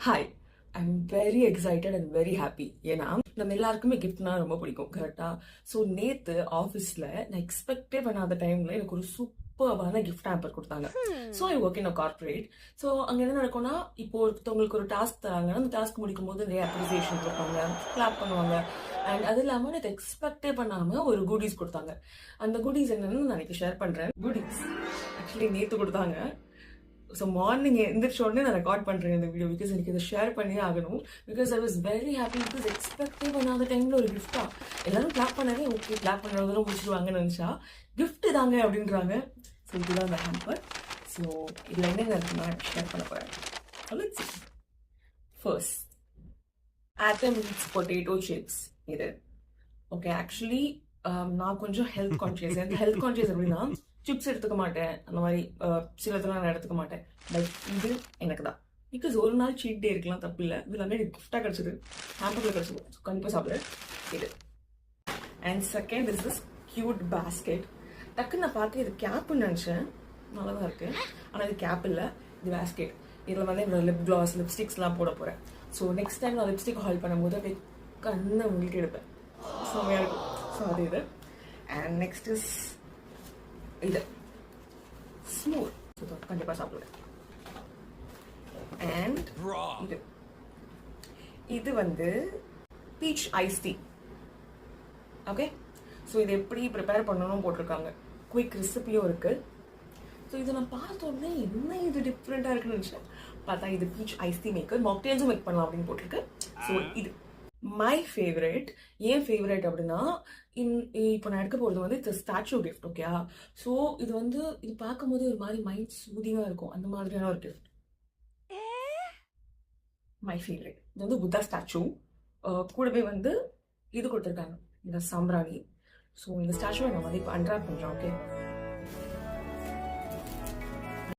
Hi, I'm very excited and very happy. ஏன்னா நம்ம எல்லாருக்குமே கிஃப்ட்னா ரொம்ப பிடிக்கும், கரெக்டா? ஸோ நேத்து ஆஃபீஸில் நான் எக்ஸ்பெக்டே பண்ணாத டைமில் எனக்கு ஒரு சூப்பர்வான கிஃப்ட் ஹேம்பர் கொடுத்தாங்க. So I work in a corporate. So அங்கே என்ன நடக்கும்னா, இப்போ ஒருத்தவங்களுக்கு ஒரு டாஸ்க் தராங்கன்னா அந்த டாஸ்க் முடிக்கும் போது நிறைய அப்ரிசியேஷன் கொடுப்பாங்க, கிளாப் பண்ணுவாங்க. அண்ட் அது இல்லாமல் எனக்கு எக்ஸ்பெக்டே பண்ணாமல் ஒரு குடீஸ் கொடுத்தாங்க. அந்த குடீஸ் என்னன்னு நான் இன்னைக்கு ஷேர் பண்ணுறேன். குடீஸ் ஆக்சுவலி நேற்று கொடுத்தாங்க. ஸோ மார்னிங் எந்திரிச்ச உடனே நான் ரெக்கார்ட் பண்ணுறேன் இந்த வீடியோ, பிகாஸ் எனக்கு இதை ஷேர் பண்ணியே ஆகணும். Because I was very happy, because எக்ஸ்பெக்டே பண்ணாத டைமில் ஒரு கிஃப்டா. எல்லாரும் கிளாப் பண்ணவே ஓகே, கிளாப் பண்ணுறதெல்லாம் முடிச்சிருவாங்கன்னு நினச்சா கிஃப்ட் தாங்க அப்படின்றாங்க. ஸோ இதுதான் அந்த ஹேம்பர். ஸோ இதில் என்னென்ன இருக்குன்னா ஷேர் பண்ண போகிறேன். ஃபர்ஸ்ட், ஆட்டம் மீட்ஸ் பொட்டேட்டோ சிப்ஸ். இது ஓகே. ஆக்சுவலி நான் கொஞ்சம் ஹெல்த் கான்ஷியஸ். எனக்கு ஹெல்த் கான்ஷியஸ் அப்படின்னா சிப்ஸ் எடுத்துக்க மாட்டேன், அந்த மாதிரி சிலதெல்லாம் நான் எடுத்துக்க மாட்டேன். பட் இது எனக்கு தான், பிகாஸ் ஒரு நாள் சீட் டே இருக்கலாம், தப்பு இல்லை. இது எல்லாமே எனக்கு கிஃப்டாக கிடச்சிது, ஹேம்பரில் கிடச்சிது. ஸோ கண்டிப்பாக சாப்பிடுறேன் இது. And second is this cute basket. டக்குன்னு நான் பார்த்து இது கேப்புன்னு நினச்சேன், நல்லா தான் இருக்குது. ஆனால் இது கேப் இல்லை, இது பேஸ்கெட். இதில் வந்து என்னோட லிப் கிளாஸ், லிப்ஸ்டிக்ஸ்லாம் போட போகிறேன். ஸோ நெக்ஸ்ட் டைம் நான் லிப்ஸ்டிக் ஹால் பண்ணும்போது அப்படியே கண்ணை உங்களுக்கு எடுப்பேன், செம்மையாக இருக்கும். ஸோ அது இது. அண்ட் நெக்ஸ்ட் இஸ் இது ஸ்மூத், கண்டிப்பாக சாப்பிடுவேன். அண்ட் இது இது வந்து peach ice tea. Okay, so இது எப்படி ப்ரிப்பேர் பண்ணணும் போட்டிருக்காங்க, குயிக் ரெசிபியும் இருக்குது. ஸோ இதை நான் பார்த்த உடனே என்ன இது டிஃப்ரெண்ட்டாக இருக்குன்னு நினச்சேன். பார்த்தா இது பீச் ஐஸ் டீ மேக்கர், மாக்டெயில்ஸும் மேக் பண்ணலாம் அப்படின்னு போட்டிருக்கு. ஸோ இது மை ஃபேவரட். ஏன் ஃபேவரட் அப்படின்னா, இப்போ நான் எடுக்க போகிறது வந்து it's statue gift. Okay, so இது வந்து இது பார்க்கும்போது ஒரு மாதிரி மைண்ட் சூதிங்காக இருக்கும், அந்த மாதிரியான ஒரு கிஃப்ட். My favourite. இது வந்து புத்தா ஸ்டாச்சு, கூடவே வந்து இது கொடுத்துருக்காங்க, இந்த சாம்பிராணி. ஸோ இந்த ஸ்டாச்சுவை நான் வந்து இப்போ அன்ராப் பண்ணுறேன். ஓகே,